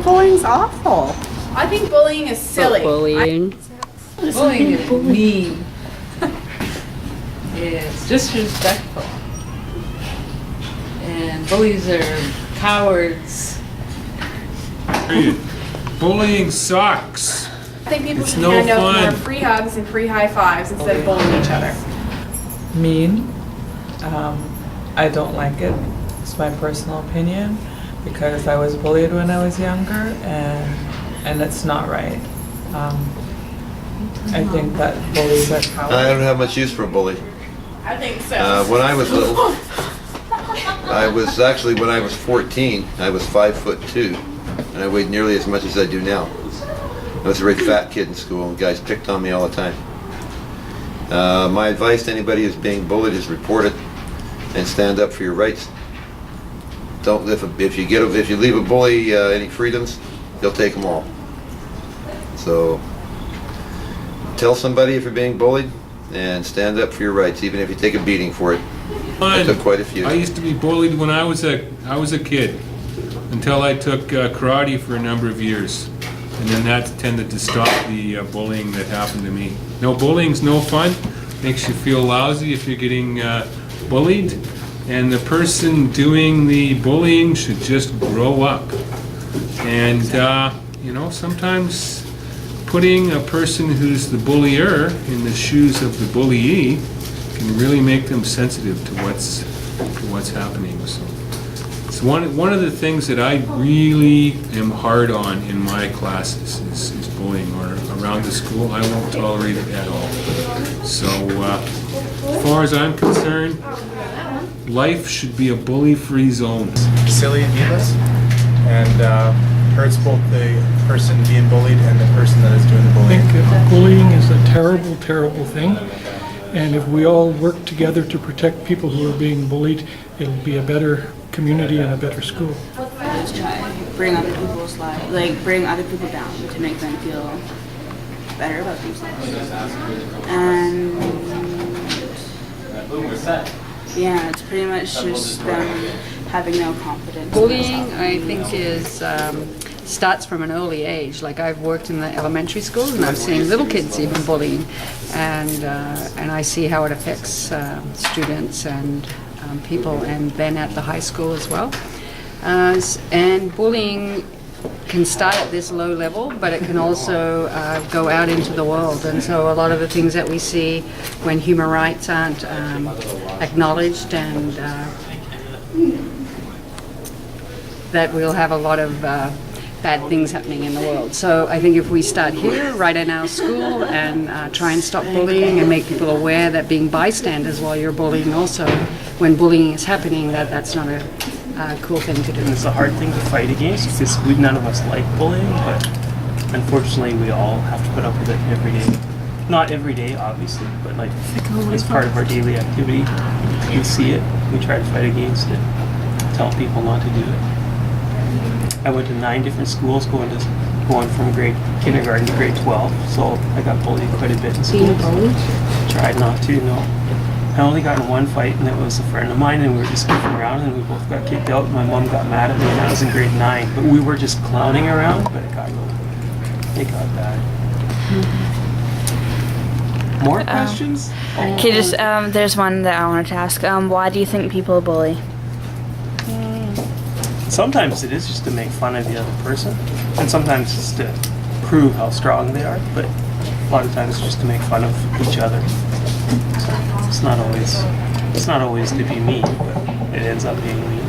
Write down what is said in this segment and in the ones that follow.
bullying's awful. I think bullying is silly. Bullying. Bullying is mean. It's disrespectful. And bullies are cowards. Period. Bullying sucks. I think people It's should no hand out fun. more free hugs and free high fives instead of bullying each other. Mean. I don't like it. It's my personal opinion because I was bullied when I was younger, and it's not right. I think that bullies are cowards. I don't have much use for a bully. I think so. When I was little, when I was 14, I was 5'2", and I weighed nearly as much as I do now. I was a very fat kid in school, and guys picked on me all the time. My advice to anybody who's being bullied is report it and stand up for your rights. Don't if you leave a bully any freedoms, he'll take them all. So tell somebody if you're being bullied and stand up for your rights, even if you take a beating for it. I took quite a few. I used to be bullied when I was a kid until I took karate for a number of years, and then that tended to stop the bullying that happened to me. No, bullying's no fun. Makes you feel lousy if you're getting bullied, and the person doing the bullying should just grow up. And sometimes putting a person who's the bullier in the shoes of the bullyee can really make them sensitive to what's happening. So it's one of the things that I really am hard on in my classes is bullying, or around the school. I won't tolerate it at all. So as far as I'm concerned, life should be a bully-free zone. Silly and needless, and hurts both the person being bullied and the person that is doing the bullying. I think bullying is a terrible, terrible thing, and if we all work together to protect people who are being bullied, it'll be a better community and a better school. Just try to bring other people's lives, like bring other people down to make them feel better about themselves. And yeah, it's pretty much just them having no confidence. Bullying, I think, starts from an early age. Like I've worked in the elementary schools, and I've seen little kids even bullying, and I see how it affects students and people, and then at the high school as well. And bullying can start at this low level, but it can also go out into the world. And so a lot of the things that we see when human rights aren't acknowledged, and that we'll have a lot of bad things happening in the world. So I think if we start here, right in our school, and try and stop bullying and make people aware that being bystanders while you're bullying also, when bullying is happening, that's not a cool thing to do. It's a hard thing to fight against because none of us like bullying, but unfortunately we all have to put up with it every day. Not every day, obviously, but like as part of our daily activity. We see it, we try to fight against it, tell people not to do it. I went to 9 different schools going from grade kindergarten to grade 12, so I got bullied quite a bit in school. Tried not to, no. I only got in one fight, and it was a friend of mine, and we were just goofing around, and we both got kicked out. My mom got mad at me, and I was in grade 9. But we were just clowning around, but it got bad. More questions? Okay, there's one that I wanted to ask. Why do you think people bully? Sometimes it is just to make fun of the other person, and sometimes it's to prove how strong they are, but a lot of times it's just to make fun of each other. So it's not always to be mean, but it ends up being mean.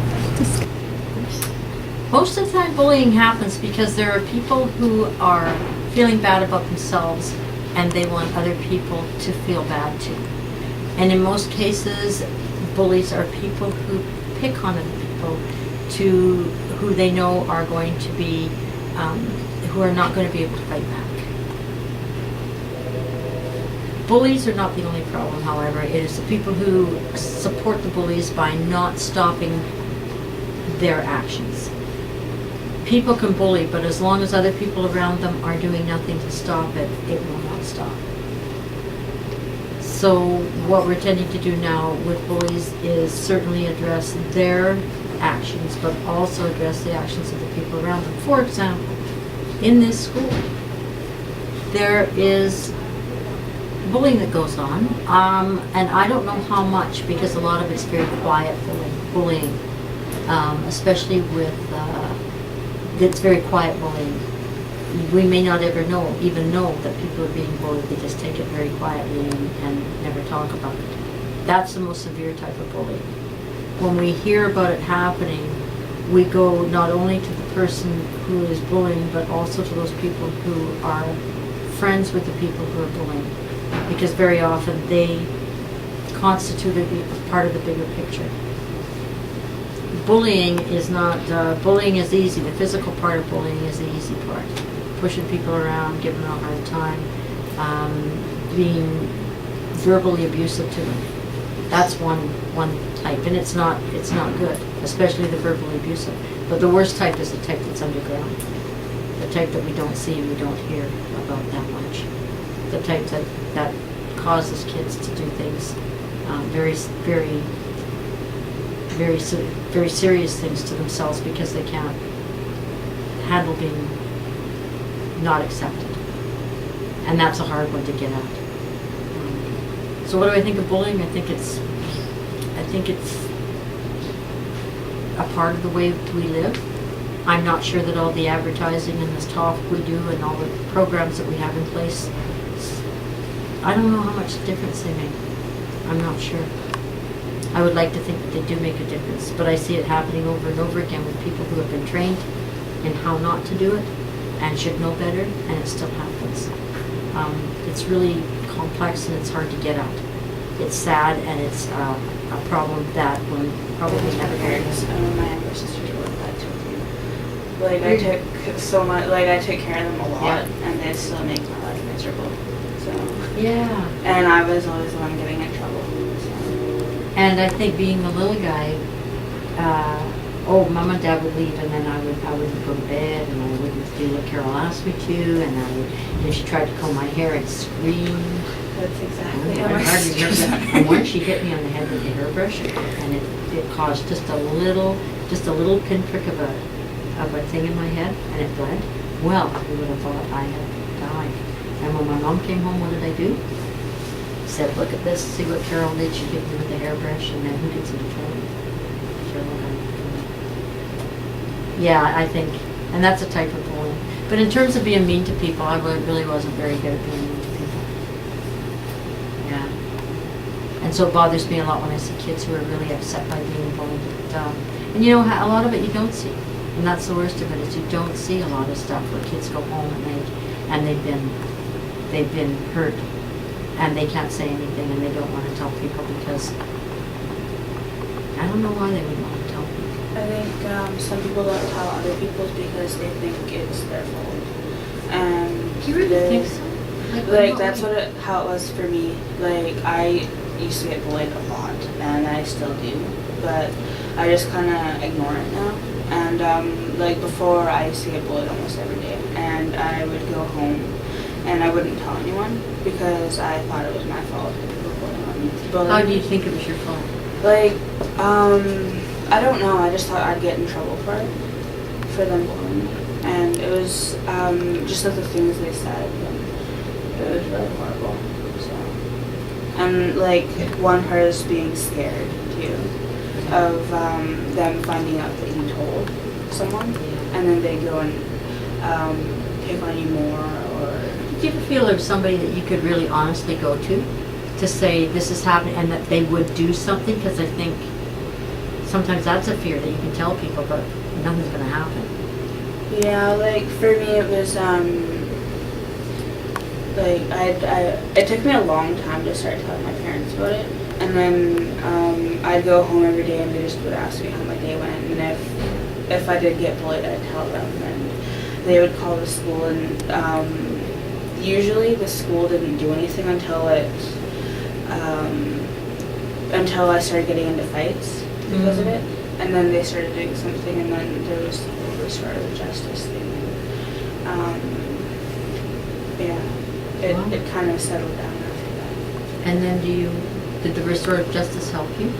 Most of the time bullying happens because there are people who are feeling bad about themselves and they want other people to feel bad too. And in most cases, bullies are people who pick on other people who they know are going to be, who are not going to be able to fight back. Bullies are not the only problem, however. It is the people who support the bullies by not stopping their actions. People can bully, but as long as other people around them are doing nothing to stop it, it will not stop. So what we're tending to do now with bullies is certainly address their actions, but also address the actions of the people around them. For example, in this school, there is bullying that goes on, and I don't know how much, because a lot of it's very quiet bullying, especially with, it's very quiet bullying. We may not ever even know that people are being bullied. They just take it very quietly and never talk about it. That's the most severe type of bullying. When we hear about it happening, we go not only to the person who is bullying, but also to those people who are friends with the people who are bullying. Because very often they constitute a part of the bigger picture. Bullying is not, bullying is easy. The physical part of bullying is the easy part. Pushing people around, giving them a hard time, being verbally abusive to them. That's one type, and it's not good, especially the verbally abusive. But the worst type is the type that's underground, the type that we don't see, we don't hear about that much, the type that causes kids to do things, very serious things to themselves because they can't handle being not accepted, and that's a hard one to get at. So what do I think of bullying? I think it's a part of the way we live. I'm not sure that all the advertising and this talk we do and all the programs that we have in place, I don't know how much difference they make. I'm not sure. I would like to think that they do make a difference, but I see it happening over and over again with people who have been trained in how not to do it and should know better, and it still happens. It's really complex and it's hard to get at. It's sad, and it's a problem that will probably never end. My younger sisters were like that too. Like I took so much, like I took care of them a lot, and they still make my life miserable. So yeah. And I was always the one getting in trouble. So. And I think being the little guy, Mom and Dad would leave, and then I wouldn't go to bed, and I wouldn't do what Carol asked me to, and if she tried to comb my hair, I'd scream. That's exactly how I hardly remember that. And once she hit me on the head with the hairbrush, and it caused just a little pinprick of a thing in my head, and it bled. Well, you would have thought I had died. And when my mom came home, what did I do? Said, look at this, see what Carol did. She hit me with the hairbrush, and then who gets into trouble? Yeah, I think, and that's a type of bullying. But in terms of being mean to people, I really wasn't very good at being mean to people. Yeah. And so it bothers me a lot when I see kids who are really upset by being bullied. And you know, a lot of it you don't see. And that's the worst of it, is you don't see a lot of stuff where kids go home and they've been hurt and they can't say anything and they don't want to tell people because I don't know why they would want to tell people. I think some people don't tell other people because they think it's their fault. And you really think so? Like that's how it was for me. Like I used to get bullied a lot, and I still do, but I just kind of ignore it now. And like before, I used to get bullied almost every day, and I would go home, and I wouldn't tell anyone because I thought it was my fault that people were bullying on me. How do you think it was your fault? Like, I don't know. I just thought I'd get in trouble for them bullying me, and it was just like the things they said. And it was really horrible. So, and like one part is being scared too of them finding out that you told someone, and then they go and pick on you more. Or did you ever feel there was somebody that you could really honestly go to say this is happening, and that they would do something? Because I think sometimes that's a fear that you can tell people, but nothing's going to happen. Yeah, like for me it was like it took me a long time to start telling my parents about it, and then I'd go home every day and they just would ask me how my day went, and if I did get bullied, I'd tell them, and they would call the school, and usually the school didn't do anything until I started getting into fights because of it, and then they started doing something, and then there was the start of the justice thing. It kind of settled down after that. And then did the restorative justice help you?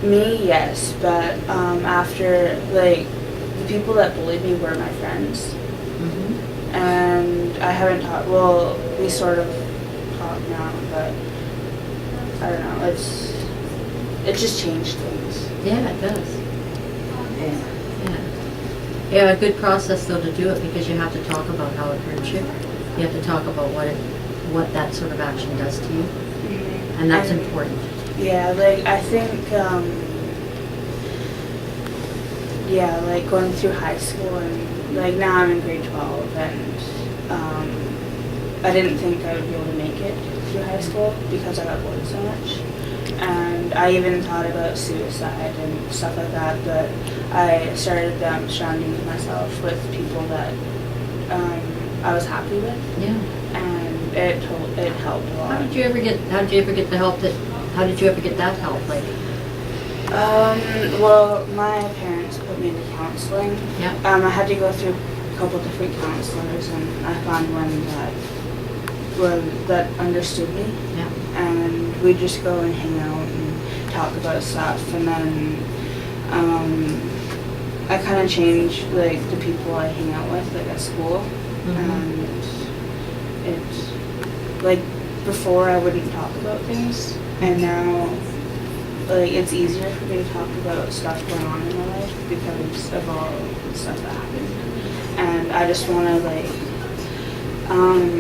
Me, yes, but after, like, the people that bullied me were my friends. And I haven't talked, well, we sort of talk now, but I don't know, it just changed things. Yeah, it does. Yeah, a good process though to do it, because you have to talk about how it hurts you. You have to talk about what that sort of action does to you, and that's important. Yeah, like I think, yeah, like going through high school and like now I'm in grade 12 and I didn't think I would be able to make it through high school because I got bullied so much. And I even thought about suicide and stuff like that, but I started surrounding myself with people that I was happy with. Yeah. And it helped a lot. How did you ever get the help how did you ever get that help? Like, well, my parents put me into counseling. Yeah. I had to go through a couple different counselors, and I found one that understood me. Yeah. And we'd just go and hang out and talk about stuff, and then I kind of changed like the people I hang out with, like at school, and it's like before I wouldn't talk about things, and now like it's easier for me to talk about stuff going on in my life because of all the stuff that happened, and I just want to like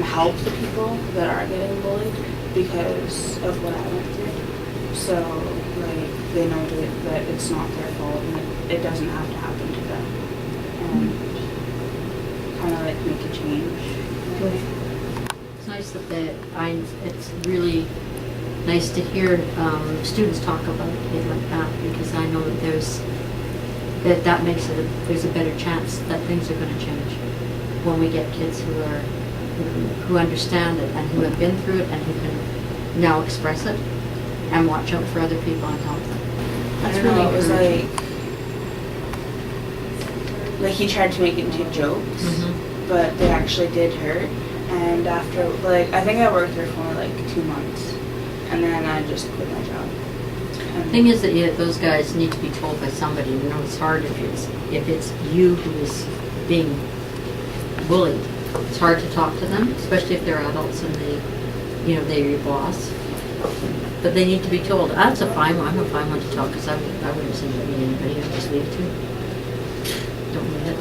help the people that are getting bullied because of what I went through. So like they know that it's not their fault and it doesn't have to happen to them, and kind of like make a change. it's nice that it's really nice to hear students talk about it like that, because I know that that makes there's a better chance that things are going to change when we get kids who understand it and who have been through it and who can now express it and watch out for other people and help them. That's really It was encouraging. like he tried to make it into jokes, but they actually did hurt. And after, like, I think I worked there for like 2 months, and then I just quit my job. The thing is that those guys need to be told by somebody. You know, it's hard if it's you who is being bullied. It's hard to talk to them, especially if they're adults and they're your boss. But they need to be told. That's a fine one. I'm a fine one to talk, because I wouldn't say that to anybody. I'd just leave it to. Don't need it.